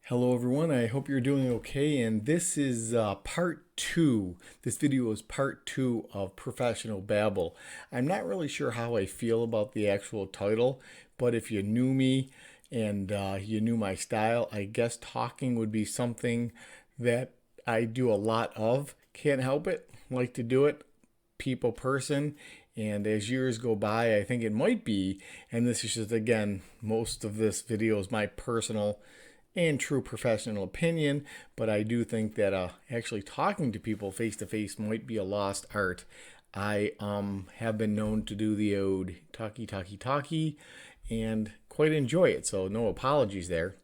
Hello everyone, I hope you're doing okay, and this is part two. This video is part two of Professional Babble. I'm not really sure how I feel about the actual title, but if you knew me and you knew my style, I guess talking would be something that I do a lot of. Can't help it, like to do it, people person. And as years go by, I think it might be, and this is just again, most of this video is my personal and true professional opinion, but I do think that actually talking to people face to face might be a lost art. I have been known to do the ode talkie, and quite enjoy it, so no apologies there.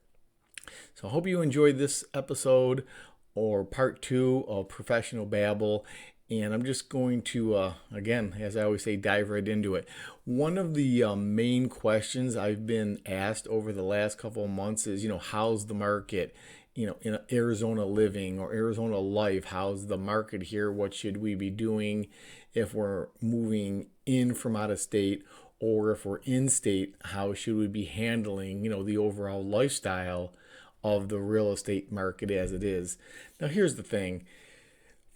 So I hope you enjoyed this episode or part two of Professional Babble. And I'm just going to, again, as I always say, dive right into it. One of the main questions I've been asked over the last couple of months is, how's the market, in Arizona living or Arizona life? How's the market here? What should we be doing if we're moving in from out of state? Or if we're in state, how should we be handling, the overall lifestyle of the real estate market as it is? Now, here's the thing.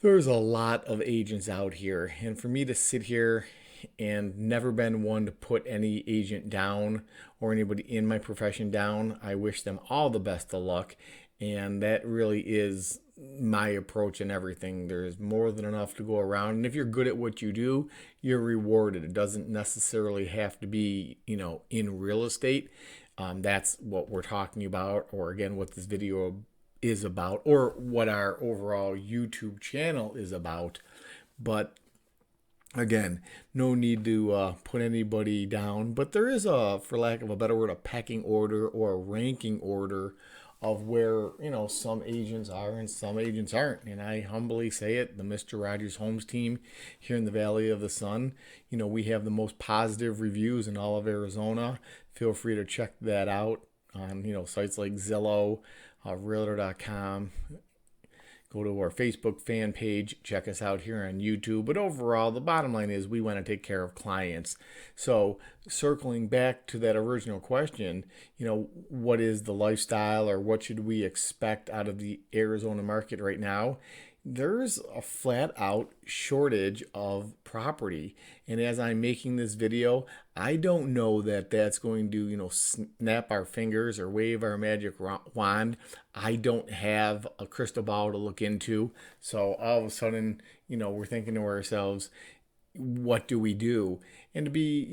There's a lot of agents out here, and for me to sit here and never been one to put any agent down or anybody in my profession down, I wish them all the best of luck. And that really is my approach in everything. There's more than enough to go around. And if you're good at what you do, you're rewarded. It doesn't necessarily have to be, in real estate. That's what we're talking about, or again, what this video is about, or what our overall YouTube channel is about. But again, no need to put anybody down, but there is for lack of a better word, a pecking order or a ranking order of where, some agents are and some agents aren't. And I humbly say it, the Mr. Rogers Homes team here in the Valley of the Sun, we have the most positive reviews in all of Arizona. Feel free to check that out on, sites like Zillow, realtor.com. Go to our Facebook fan page, check us out here on YouTube. But overall, the bottom line is we want to take care of clients. So circling back to that original question, what is the lifestyle or what should we expect out of the Arizona market right now? There's a flat out shortage of property. And as I'm making this video, I don't know that that's going to, snap our fingers or wave our magic wand. I don't have a crystal ball to look into. So all of a sudden, we're thinking to ourselves, what do we do? And to be,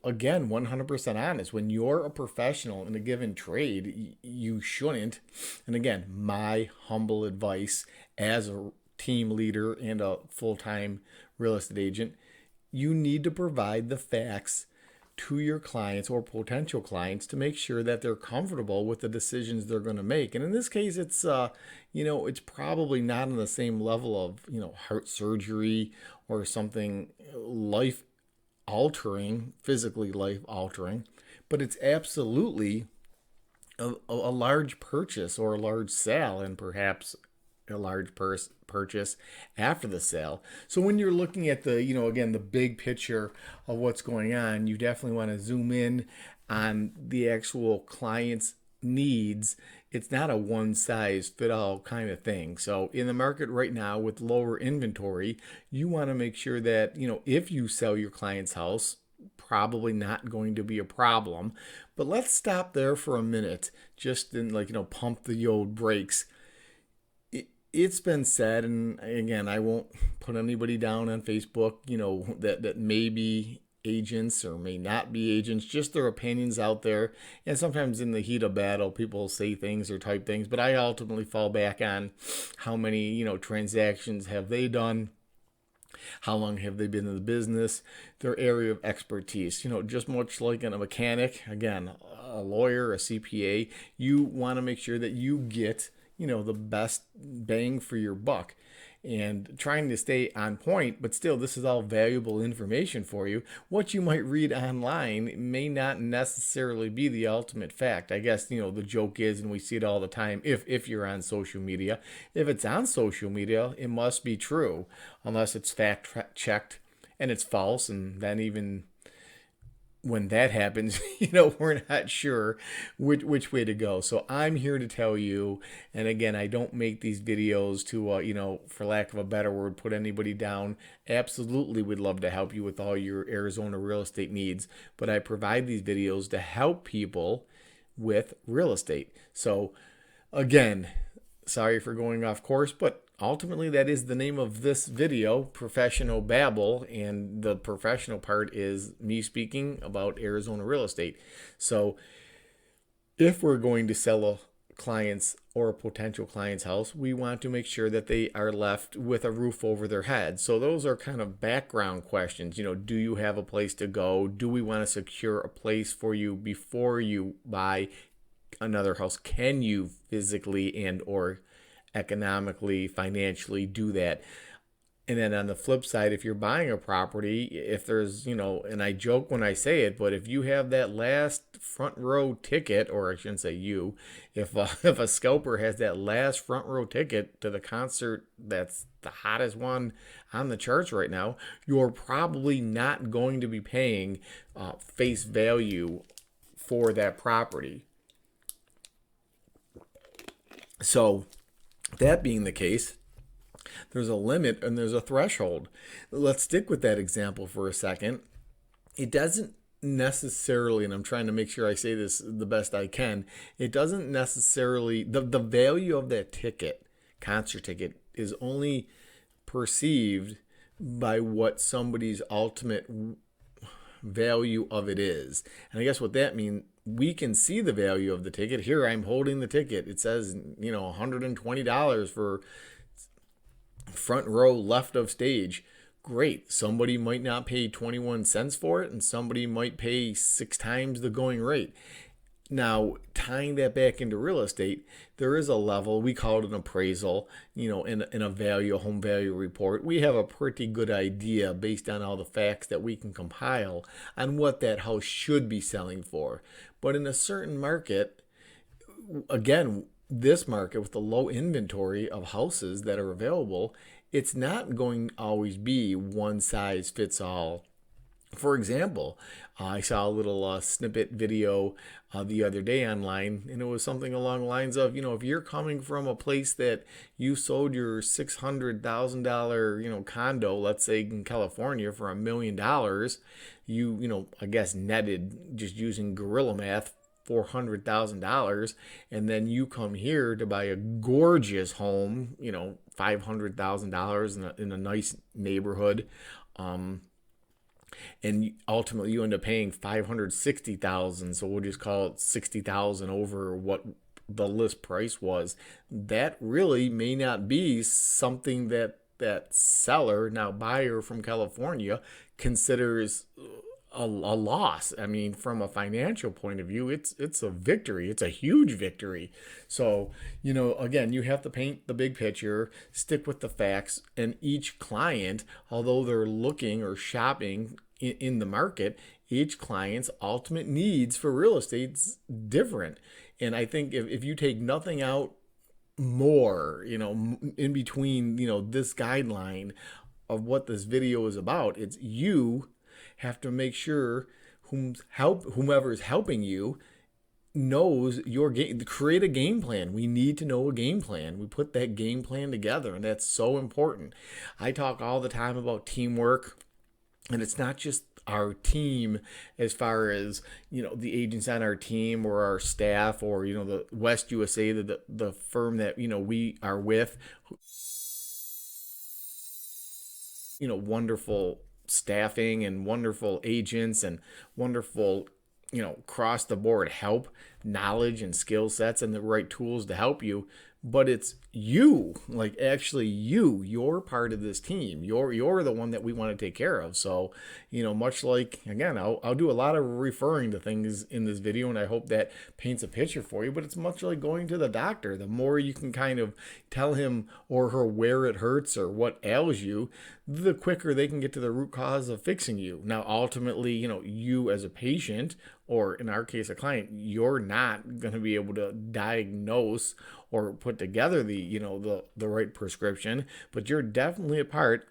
again, 100% honest, when you're a professional in a given trade, you shouldn't. And again, my humble advice as a team leader and a full-time real estate agent, you need to provide the facts to your clients or potential clients to make sure that they're comfortable with the decisions they're going to make. And in this case, it's it's probably not on the same level of, heart surgery or something life altering, physically life altering, but it's absolutely a large purchase or a large sale, and perhaps a large purchase after the sale. So when you're looking at the, again, the big picture of what's going on, you definitely want to zoom in on the actual client's needs. It's not a one size fit all kind of thing. So in the market right now with lower inventory, you want to make sure that, if you sell your client's house, probably not going to be a problem. But let's stop there for a minute, just in pump the old brakes. It's been said, and again, I won't put anybody down on Facebook, that may be agents or may not be agents, just their opinions out there. And sometimes in the heat of battle, people say things or type things, but I ultimately fall back on how many, transactions have they done? How long have they been in the business? Their area of expertise, just much like in a mechanic, again, a lawyer, a CPA, you want to make sure that you get the best bang for your buck, and trying to stay on point. But still, this is all valuable information for you. What you might read online may not necessarily be the ultimate fact. I guess, the joke is, and we see it all the time, if you're on social media, if it's on social media, it must be true, unless it's fact checked and it's false, and then even when that happens, we're not sure which way to go. So I'm here to tell you, and again, I don't make these videos to, for lack of a better word, put anybody down. Absolutely would love to help you with all your Arizona real estate needs, but I provide these videos to help people with real estate. So again, sorry for going off course, but ultimately that is the name of this video, Professional Babble, and the professional part is me speaking about Arizona real estate. So if we're going to sell a client's or a potential client's house, we want to make sure that they are left with a roof over their head. So those are kind of background questions. Do you have a place to go? Do we want to secure a place for you before you buy another house? Can you physically and or economically, financially do that? And then on the flip side, if you're buying a property, if there's, and I joke when I say it, but if you have that last front row ticket, or I shouldn't say you, if if a scalper has that last front row ticket to the concert that's the hottest one on the charts right now, you're probably not going to be paying face value for that property. So that being the case, there's a limit and there's a threshold. Let's stick with that example for a second. It doesn't necessarily, and I'm trying to make sure I say this the best I can, it doesn't necessarily, the value of that ticket, concert ticket, is only perceived by what somebody's ultimate value of it is. And I guess what that means, we can see the value of the ticket. Here I'm holding the ticket. It says, $120 for front row left of stage. Great. Somebody might not pay 21 cents for it, and somebody might pay 6 times the going rate. Now, tying that back into real estate, there is a level, we call it an appraisal, in a home value report. We have a pretty good idea based on all the facts that we can compile on what that house should be selling for. But in a certain market, again, this market with the low inventory of houses that are available, it's not going to always be one size fits all. For example, I saw a little snippet video the other day online, and it was something along the lines of, if you're coming from a place that you sold your $600,000, condo, let's say in California, for $1 million, I guess netted, just using guerrilla math, $400,000, and then you come here to buy a gorgeous home, $500,000 in a nice neighborhood, and ultimately you end up paying $560,000. So we'll just call it $60,000 over what the list price was. That really may not be something that seller, now buyer from California, considers a loss. I mean, from a financial point of view, it's a victory. It's a huge victory. So, again, you have to paint the big picture, stick with the facts, and each client, although they're looking or shopping in the market, each client's ultimate needs for real estate's different. And I think if you take nothing out more, in between, this guideline of what this video is about, it's you have to make sure whomever is helping you knows your game. Create a game plan. We need to know a game plan. We put that game plan together, and that's so important. I talk all the time about teamwork, and it's not just our team as far as the agents on our team or our staff or the West USA, the firm that we are with, wonderful staffing and wonderful agents and wonderful across the board help, knowledge and skill sets and the right tools to help you. But it's you, like actually you're part of this team. You're the one that we want to take care of. So, much like, again, I'll do a lot of referring to things in this video, and I hope that paints a picture for you, but it's much like going to the doctor. The more you can kind of tell him or her where it hurts or what ails you, the quicker they can get to the root cause of fixing you. Now, ultimately, you as a patient, or in our case, a client, you're not going to be able to diagnose or put together the right prescription, but you're definitely a part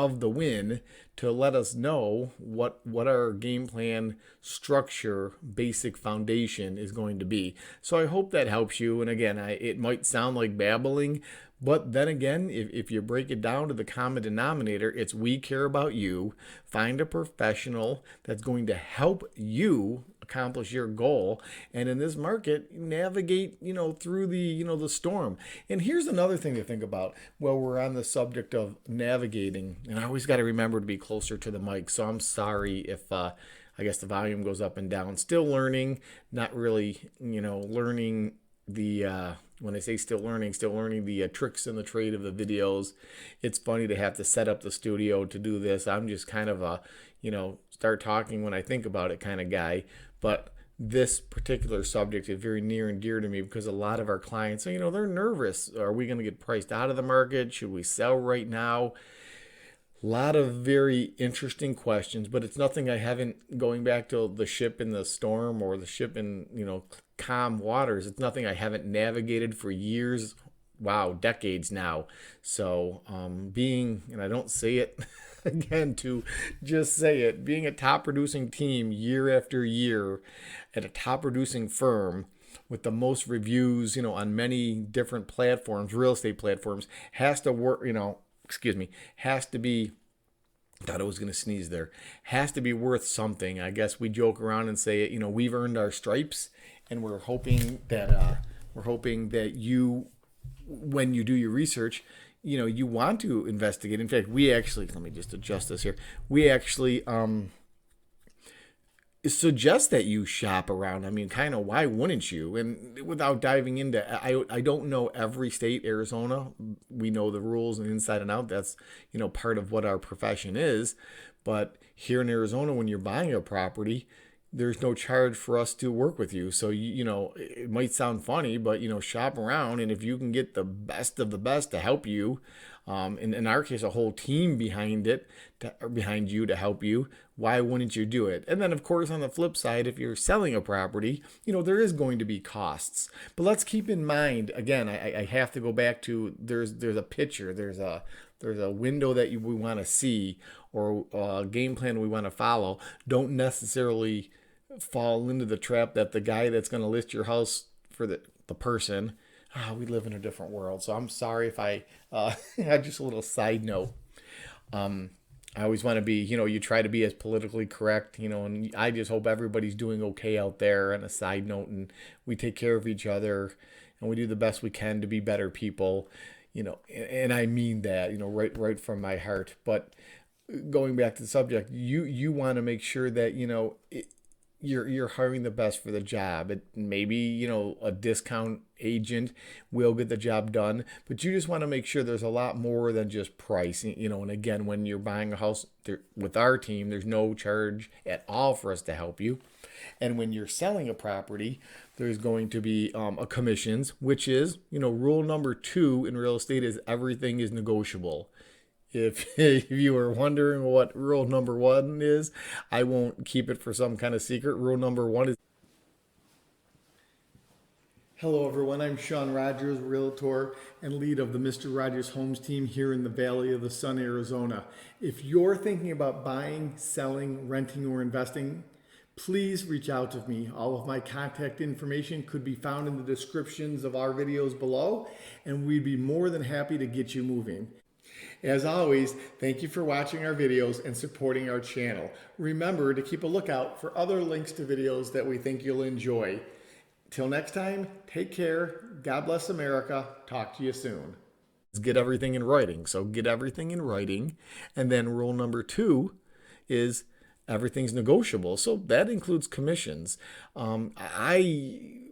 of the win to let us know what our game plan structure basic foundation is going to be. So I hope that helps you. And again, it might sound like babbling, but then again, if you break it down to the common denominator, it's we care about you. Find a professional that's going to help you accomplish your goal, and in this market navigate through the storm. And here's another thing to think about while we're on the subject of navigating, and I always got to remember to be closer to the mic, so I'm sorry if I guess the volume goes up and down. Still learning, not really learning the when I say still learning the tricks and the trade of the videos. It's funny to have to set up the studio to do this. I'm just kind of a start talking when I think about it kind of guy. But this particular subject is very near and dear to me because a lot of our clients, they're nervous. Are we going to get priced out of the market? Should we sell right now? A lot of very interesting questions, but it's nothing I haven't, going back to the ship in the storm or the ship in, calm waters. It's nothing I haven't navigated for years. Wow, decades now. So and I don't say it again to just say it, being a top producing team year after year at a top producing firm with the most reviews, on many different platforms, real estate platforms, has to work, has to be, thought I was going to sneeze there, has to be worth something. I guess we joke around and say, we've earned our stripes, and we're hoping that you, when you do your research, you want to investigate. In fact, we actually, let me just adjust this here. We actually suggest that you shop around. I mean, kind of, why wouldn't you? And without diving into, I don't know every state. Arizona, we know the rules and inside and out. That's, part of what our profession is. But here in Arizona, when you're buying a property, there's no charge for us to work with you. So, it might sound funny, but, shop around. And if you can get the best of the best to help you, in our case, a whole team behind you to help you, why wouldn't you do it? And then, of course, on the flip side, if you're selling a property, there is going to be costs. But let's keep in mind, again, I have to go back to, there's a picture, there's a window that we want to see, or a game plan we want to follow. Don't necessarily fall into the trap that the guy that's going to list your house for the person, we live in a different world. So I'm sorry if I had just a little side note. I always want to be, you try to be as politically correct, and I just hope everybody's doing okay out there, on a side note, and we take care of each other and we do the best we can to be better people, and I mean that, right from my heart. But going back to the subject, you want to make sure that, you're hiring the best for the job. It maybe, a discount agent will get the job done, but you just want to make sure there's a lot more than just price, and again, when you're buying a house with our team, there's no charge at all for us to help you. And when you're selling a property, there's going to be a commissions, which is, rule number 2 in real estate is everything is negotiable. If you were wondering what rule number 1 is, I won't keep it for some kind of secret. Rule number 1 is... Hello everyone, I'm Shawn Rogers, Realtor and lead of the Mr. Rogers Homes team here in the Valley of the Sun, Arizona. If you're thinking about buying, selling, renting, or investing, please reach out to me. All of my contact information could be found in the descriptions of our videos below, and we'd be more than happy to get you moving. As always, thank you for watching our videos and supporting our channel. Remember to keep a lookout for other links to videos that we think you'll enjoy. Till next time, take care. God bless America. Talk to you soon. Get everything in writing. So get everything in writing. And then rule number 2 is everything's negotiable. So that includes commissions. I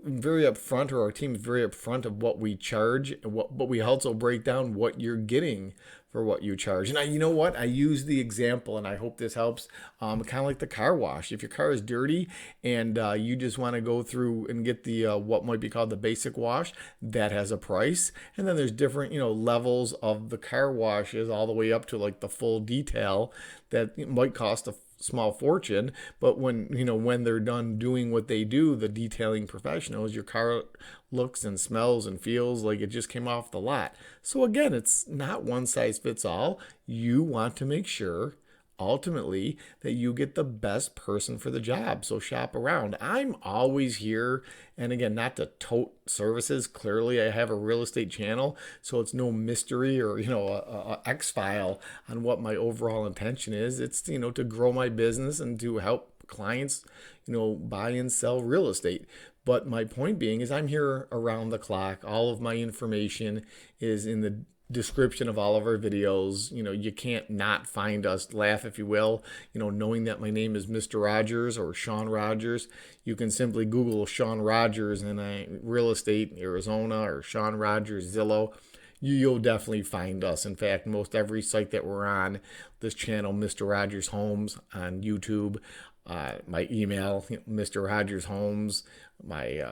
am very upfront, or our team is very upfront of what we charge, but we also break down what you're getting for what you charge. And you know what? I use the example, and I hope this helps, kind of like the car wash. If your car is dirty and you just want to go through and get the what might be called the basic wash, that has a price. And then there's different, levels of the car washes all the way up to like the full detail that might cost small fortune, but when they're done doing what they do, the detailing professionals, your car looks and smells and feels like it just came off the lot. So again, it's not one size fits all. You want to make sure ultimately that you get the best person for the job. So shop around. I'm always here. And again, not to tote services. Clearly, I have a real estate channel, so it's no mystery or, a X file on what my overall intention is. It's, to grow my business and to help clients, buy and sell real estate. But my point being is I'm here around the clock. All of my information is in the description of all of our videos. You can't not find us. Laugh if you will, knowing that my name is Mr. Rogers or Shawn Rogers. You can simply Google Shawn Rogers and real estate Arizona or Shawn Rogers Zillow. You'll definitely find us. In fact, most every site that we're on, this channel, Mr. Rogers Homes on YouTube, my email, Mr. Rogers Homes, my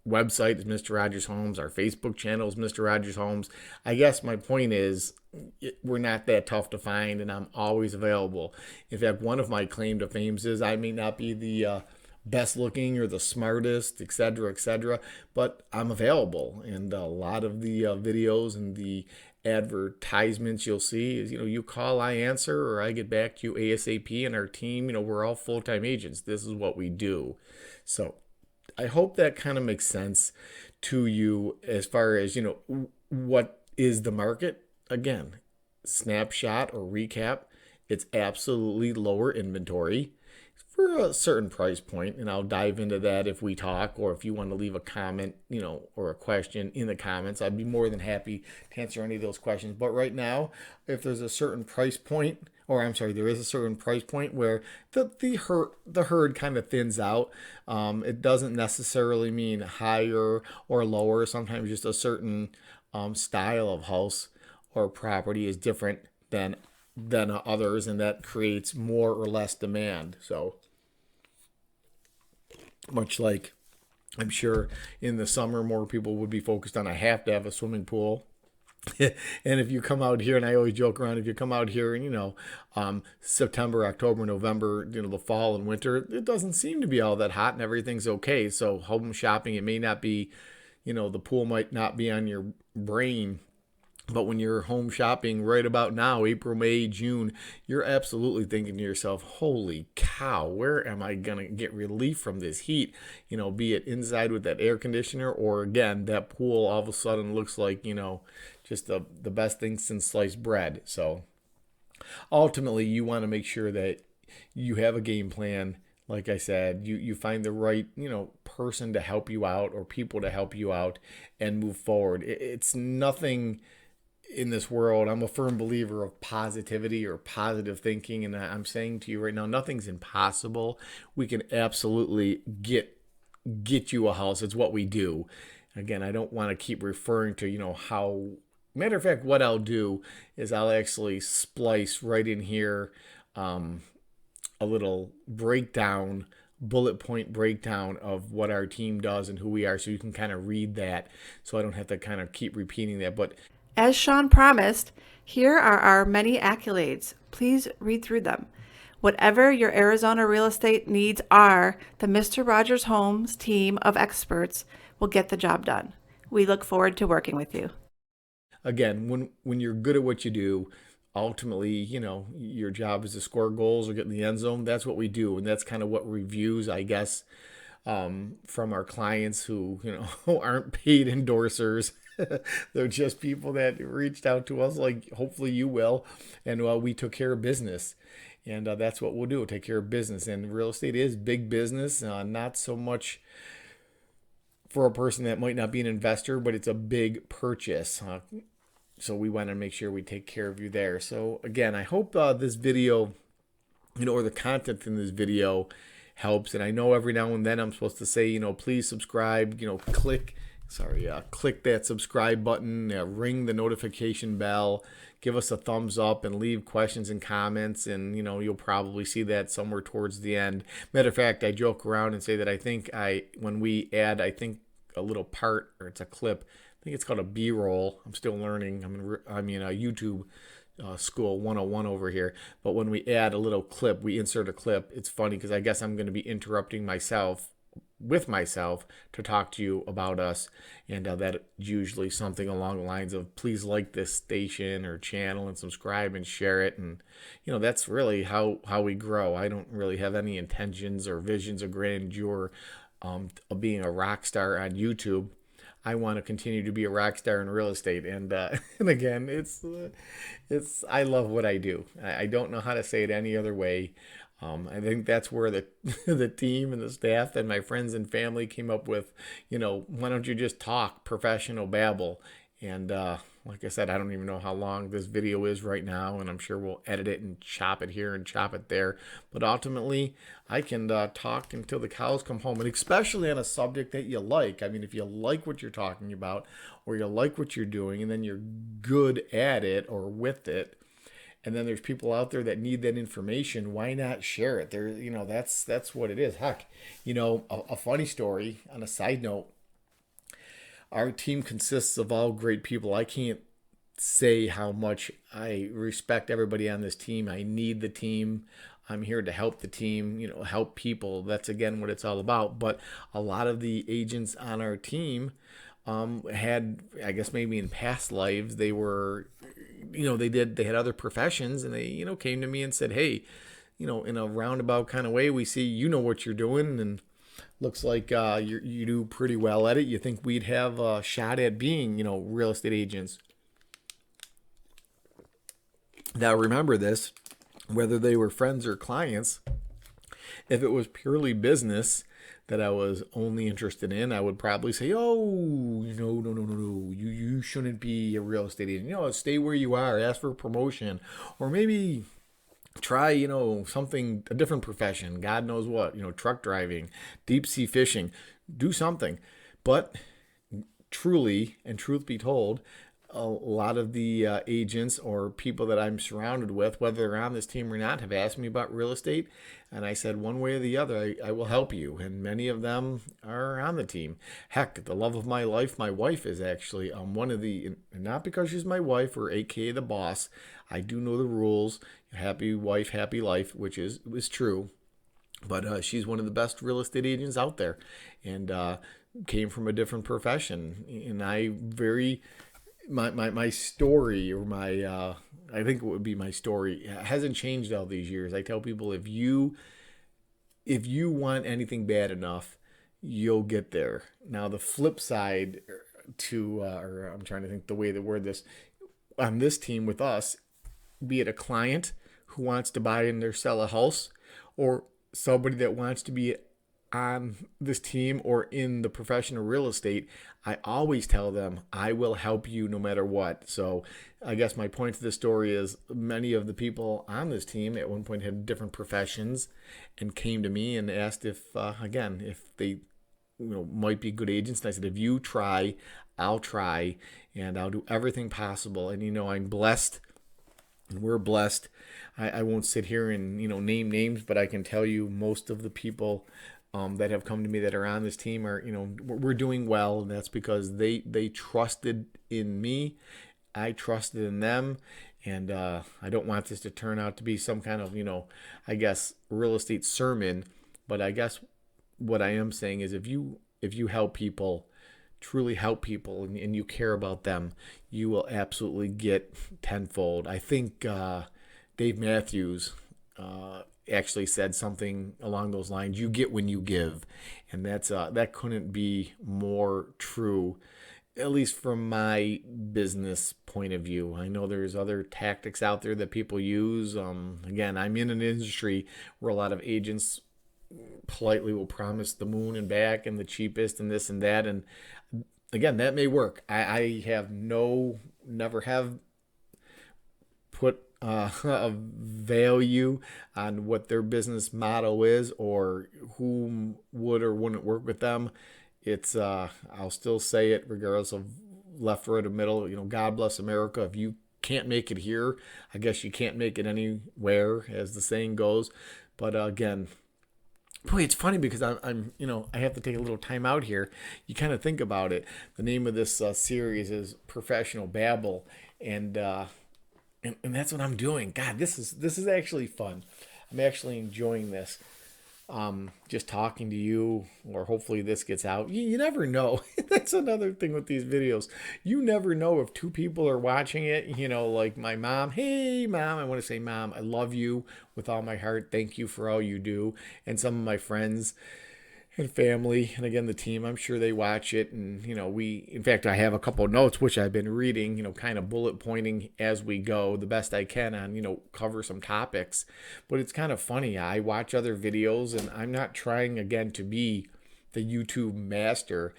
website is Mr. Rogers Homes. Our Facebook channel is Mr. Rogers Homes. I guess my point is we're not that tough to find, and I'm always available. In fact, one of my claim to fame is I may not be the best looking or the smartest, etc., but I'm available. And a lot of the videos and the advertisements you'll see is, you call, I answer, or I get back to you ASAP. And our team, we're all full-time agents. This is what we do. So I hope that kind of makes sense to you as far as, what is the market. Again, snapshot or recap, it's absolutely lower inventory for a certain price point, and I'll dive into that if we talk, or if you want to leave a comment, or a question in the comments. I'd be more than happy to answer any of those questions. But right now, if there's a certain price point, there is a certain price point where the herd kind of thins out. It doesn't necessarily mean higher or lower. Sometimes just a certain style of house or property is different than others, and that creates more or less demand. So much like I'm sure in the summer more people would be focused on I have to have a swimming pool. And if you come out here, and I always joke around, if you come out here in, September, October, November, the fall and winter, it doesn't seem to be all that hot and everything's okay. So home shopping, it may not be, the pool might not be on your brain. But when you're home shopping right about now, April, May, June, you're absolutely thinking to yourself, holy cow, where am I going to get relief from this heat? Be it inside with that air conditioner, or again, that pool all of a sudden looks like, just the best thing since sliced bread. So ultimately, you want to make sure that you have a game plan. Like I said, you find the right, person to help you out, or people to help you out and move forward. It's nothing in this world. I'm a firm believer of positivity or positive thinking, and I'm saying to you right now, nothing's impossible. We can absolutely get you a house. It's what we do. Again, I don't want to keep referring to, how. Matter of fact, what I'll do is I'll actually splice right in here a little breakdown, bullet point breakdown of what our team does and who we are, so you can kind of read that, so I don't have to kind of keep repeating that. But as Shawn promised, here are our many accolades. Please read through them. Whatever your Arizona real estate needs are, the Mr. Rogers Homes team of experts will get the job done. We look forward to working with you. Again, when you're good at what you do, ultimately, your job is to score goals or get in the end zone. That's what we do, and that's kind of what reviews, I guess, from our clients who, aren't paid endorsers. They're just people that reached out to us, like hopefully you will, and we took care of business. And that's what we'll do, take care of business. And real estate is big business, not so much for a person that might not be an investor, but it's a big purchase. So we want to make sure we take care of you there. So again, I hope this video, or the content in this video helps. And I know every now and then I'm supposed to say, please subscribe, click that subscribe button, ring the notification bell, give us a thumbs up, and leave questions and comments. And, you'll probably see that somewhere towards the end. Matter of fact, I joke around and say that when we add, a little part, or it's a clip, I think it's called a B-roll. I'm still learning. I'm a YouTube school 101 over here. But when we add a little clip, we insert a clip. It's funny because I guess I'm going to be interrupting myself with myself to talk to you about us, and that's usually something along the lines of please like this station or channel and subscribe and share it. And that's really how we grow. I don't really have any intentions or visions of grandeur of being a rock star on YouTube. I want to continue to be a rock star in real estate, and again, it's I love what I do. I don't know how to say it any other way. I think that's where the the team and the staff and my friends and family came up with, why don't you just talk professional babble? And like I said, I don't even know how long this video is right now, and I'm sure we'll edit it and chop it here and chop it there. But ultimately, I can talk until the cows come home, and especially on a subject that you like. I mean, if you like what you're talking about, or you like what you're doing, and then you're good at it or with it, and then there's people out there that need that information, why not share it? That's what it is. Heck, a funny story on a side note, our team consists of all great people. I can't say how much I respect everybody on this team. I need the team. I'm here to help the team, help people. That's again what it's all about. But a lot of the agents on our team had, I guess maybe in past lives, they were, they had other professions, and they, came to me and said, hey, in a roundabout kind of way, we see what you're doing, and looks like you do pretty well at it. You think we'd have a shot at being, real estate agents. Now remember this, whether they were friends or clients, if it was purely business that I was only interested in, I would probably say, oh, no. You shouldn't be a real estate agent. Stay where you are, ask for a promotion, or maybe try, something, a different profession, God knows what, truck driving, deep sea fishing, do something. But truly, and truth be told, a lot of the agents or people that I'm surrounded with, whether they're on this team or not, have asked me about real estate. And I said, one way or the other, I will help you. And many of them are on the team. Heck, the love of my life, my wife is actually one of the, not because she's my wife or AKA the boss. I do know the rules. Happy wife, happy life, which is true. But she's one of the best real estate agents out there, and came from a different profession. And my story, or my I think it would be my story, hasn't changed all these years. I tell people, if you want anything bad enough, you'll get there. Now the flip side to or I'm trying to think the way to word this, on this team with us, be it a client who wants to buy and or sell a house, or somebody that wants to be on this team or in the profession of real estate, I always tell them I will help you no matter what. So I guess my point to this story is many of the people on this team at one point had different professions and came to me and asked if they might be good agents. And I said, if you try, I'll try, and I'll do everything possible. And I'm blessed, and we're blessed. I won't sit here and name names, but I can tell you most of the people that have come to me that are on this team are, we're doing well, and that's because they trusted in me, I trusted in them, and I don't want this to turn out to be some kind of I guess real estate sermon, but I guess what I am saying is if you help people, truly help people, and you care about them, you will absolutely get tenfold. I think Dave Matthews actually said something along those lines. You get when you give, and that couldn't be more true, at least from my business point of view. I know there's other tactics out there that people use. Again, I'm in an industry where a lot of agents politely will promise the moon and back and the cheapest and this and that, and again, that may work. I have never have put a value on what their business motto is or who would or wouldn't work with them. It's I'll still say it regardless of left, right, or middle. God bless America. If you can't make it here, I guess you can't make it anywhere, as the saying goes. But again, boy, it's funny because I'm I have to take a little time out here. You kind of think about it. The name of this series is Professional Babble, and and that's what I'm doing. God, this is actually fun. I'm actually enjoying this. Just talking to you, or hopefully this gets out. You never know. That's another thing with these videos. You never know if two people are watching it. Like my mom. Hey, mom. I want to say, mom, I love you with all my heart. Thank you for all you do. And some of my friends and family, and again the team, I'm sure they watch it. And we, in fact, I have a couple of notes which I've been reading, kind of bullet pointing as we go the best I can on, cover some topics. But it's kind of funny, I watch other videos and I'm not trying again to be the YouTube master.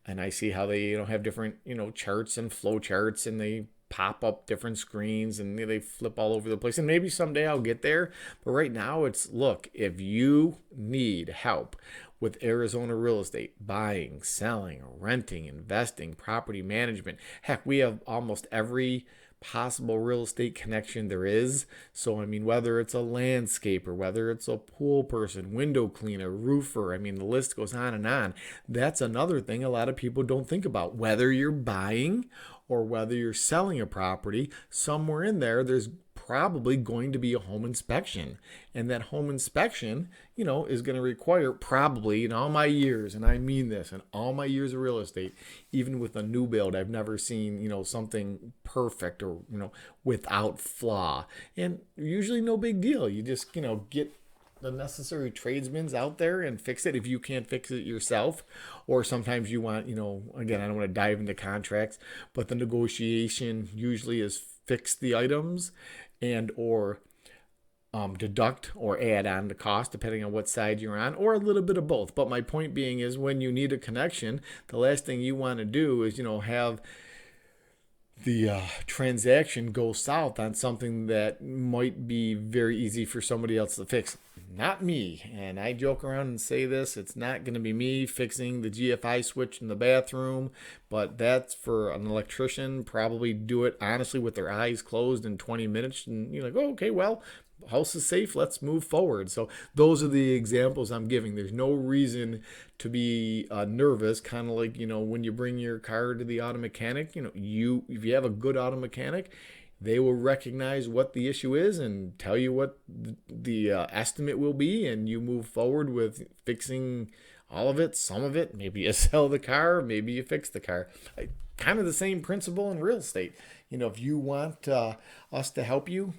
And I see how they have different charts and flow charts, and they pop up different screens and they flip all over the place. And maybe someday I'll get there. But right now it's, look, if you need help with Arizona real estate, buying, selling, renting, investing, property management, heck, we have almost every possible real estate connection there is. So, I mean, whether it's a landscaper, whether it's a pool person, window cleaner, roofer, I mean, the list goes on and on. That's another thing a lot of people don't think about. Whether you're buying or whether you're selling a property, somewhere in there's probably going to be a home inspection. And that home inspection, is going to require, probably in all my years, and I mean this, in all my years of real estate, even with a new build, I've never seen, something perfect or, without flaw. And usually no big deal. You just, get the necessary tradesmen out there and fix it if you can't fix it yourself. Or sometimes you want, again, I don't want to dive into contracts, but the negotiation usually is fix the items and or deduct or add on the cost depending on what side you're on, or a little bit of both. But my point being is, when you need a connection, the last thing you want to do is have the transaction go south on something that might be very easy for somebody else to fix. Not me. And I joke around and say this, it's not going to be me fixing the GFI switch in the bathroom, but that's for an electrician. Probably do it honestly with their eyes closed in 20 minutes. And you're like, oh, okay, well, house is safe, let's move forward. So those are the examples I'm giving. There's no reason to be nervous, kind of like when you bring your car to the auto mechanic. If you have a good auto mechanic, they will recognize what the issue is and tell you what the estimate will be, and you move forward with fixing all of it, some of it. Maybe you sell the car, maybe you fix the car. Kind of the same principle in real estate. If you want us to help you.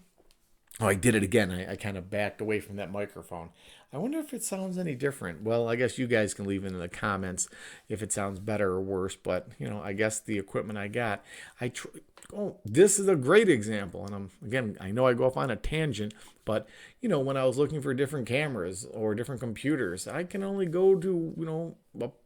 Oh, I did it again. I kind of backed away from that microphone. I wonder if it sounds any different. Well, I guess you guys can leave it in the comments if it sounds better or worse. But, I guess the equipment I got, this is a great example. And I know I go off on a tangent, but, when I was looking for different cameras or different computers, I can only go to,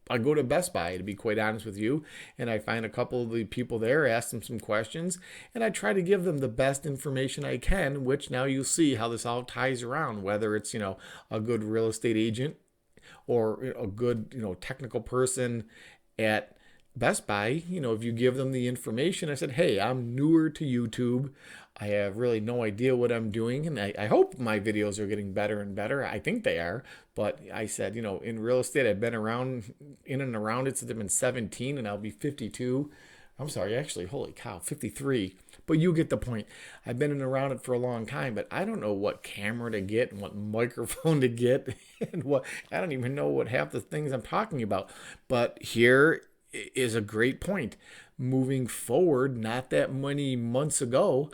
I go to Best Buy, to be quite honest with you, and I find a couple of the people there, ask them some questions, and I try to give them the best information I can, which now you'll see how this all ties around, whether it's, a good real estate agent or a good, technical person at Best Buy. If you give them the information, I said, hey, I'm newer to YouTube. I have really no idea what I'm doing, and I hope my videos are getting better and better. I think they are, but I said, in real estate, I've been around, in and around it since I've been 17, and I'll be 52. I'm sorry, actually, holy cow, 53. But you get the point. I've been in and around it for a long time, but I don't know what camera to get and what microphone to get, and I don't even know what half the things I'm talking about. But here is a great point. Moving forward, not that many months ago,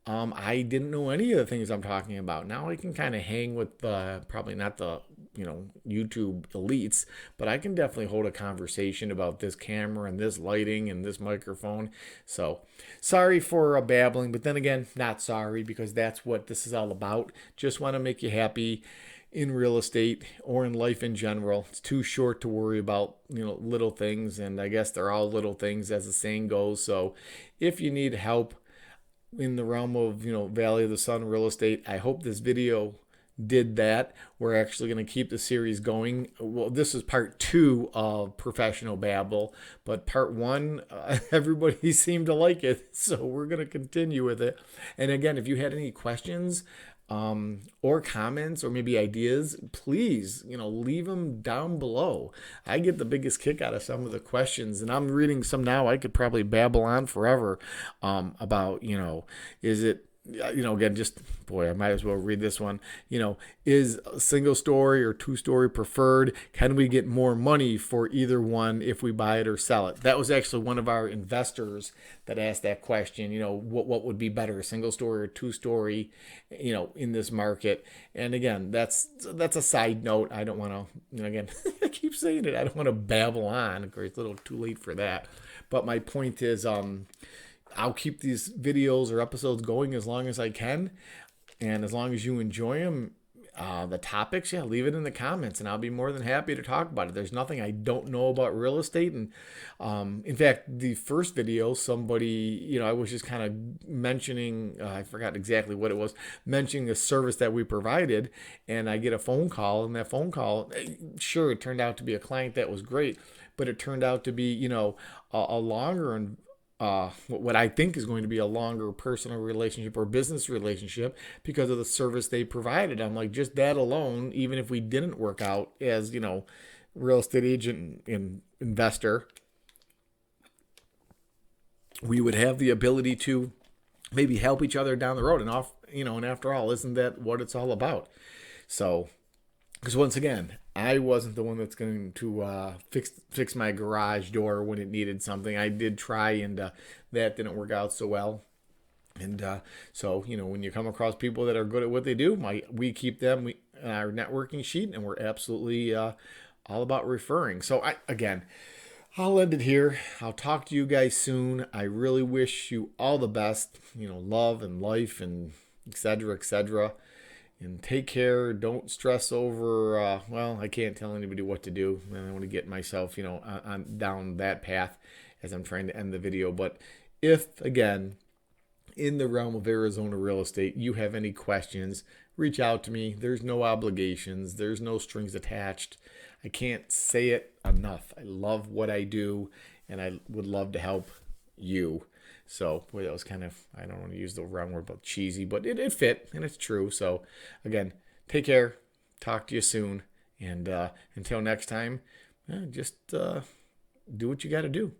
I didn't know any of the things I'm talking about. Now I can kind of hang with probably not the YouTube elites, but I can definitely hold a conversation about this camera and this lighting and this microphone. So sorry for babbling, but then again, not sorry, because that's what this is all about. Just want to make you happy in real estate or in life in general. It's too short to worry about little things, and I guess they're all little things, as the saying goes. So if you need help in the realm of Valley of the Sun real estate, I hope this video did that. We're actually going to keep the series going. Well, this is part 2 of Professional Babble, but part 1, everybody seemed to like it, so we're going to continue with it. And again, if you had any questions or comments or maybe ideas, please, leave them down below. I get the biggest kick out of some of the questions, and I'm reading some now. I could probably babble on forever about, is it again, just boy, I might as well read this one. Is a single story or two-story preferred? Can we get more money for either one if we buy it or sell it? That was actually one of our investors that asked that question. What would be better, a single story or two-story, in this market? And again, that's a side note. I don't want to, again, I keep saying it. I don't want to babble on. Of course, it's a little too late for that. But my point is, I'll keep these videos or episodes going as long as I can. And as long as you enjoy them, the topics, leave it in the comments and I'll be more than happy to talk about it. There's nothing I don't know about real estate. And in fact, the first video, somebody, I was just kind of mentioning, I forgot exactly what it was, mentioning the service that we provided. And I get a phone call, and that phone call, sure, it turned out to be a client that was great, but it turned out to be, a longer and what I think is going to be a longer personal relationship or business relationship because of the service they provided. I'm like, just that alone, even if we didn't work out as, real estate agent and investor, we would have the ability to maybe help each other down the road. And after all, isn't that what it's all about? So, because once again, I wasn't the one that's going to fix my garage door when it needed something. I did try, and that didn't work out so well. And so, when you come across people that are good at what they do, we keep them on our networking sheet, and we're absolutely all about referring. So, I'll end it here. I'll talk to you guys soon. I really wish you all the best, love and life and et cetera, et cetera. And take care. Don't stress over, I can't tell anybody what to do. I don't want to get myself, on down that path as I'm trying to end the video. But if, again, in the realm of Arizona real estate, you have any questions, reach out to me. There's no obligations. There's no strings attached. I can't say it enough. I love what I do, and I would love to help you. So, boy, that was kind of, I don't want to use the wrong word, but cheesy, but it fit, and it's true. So, again, take care. Talk to you soon. And until next time, just do what you got to do.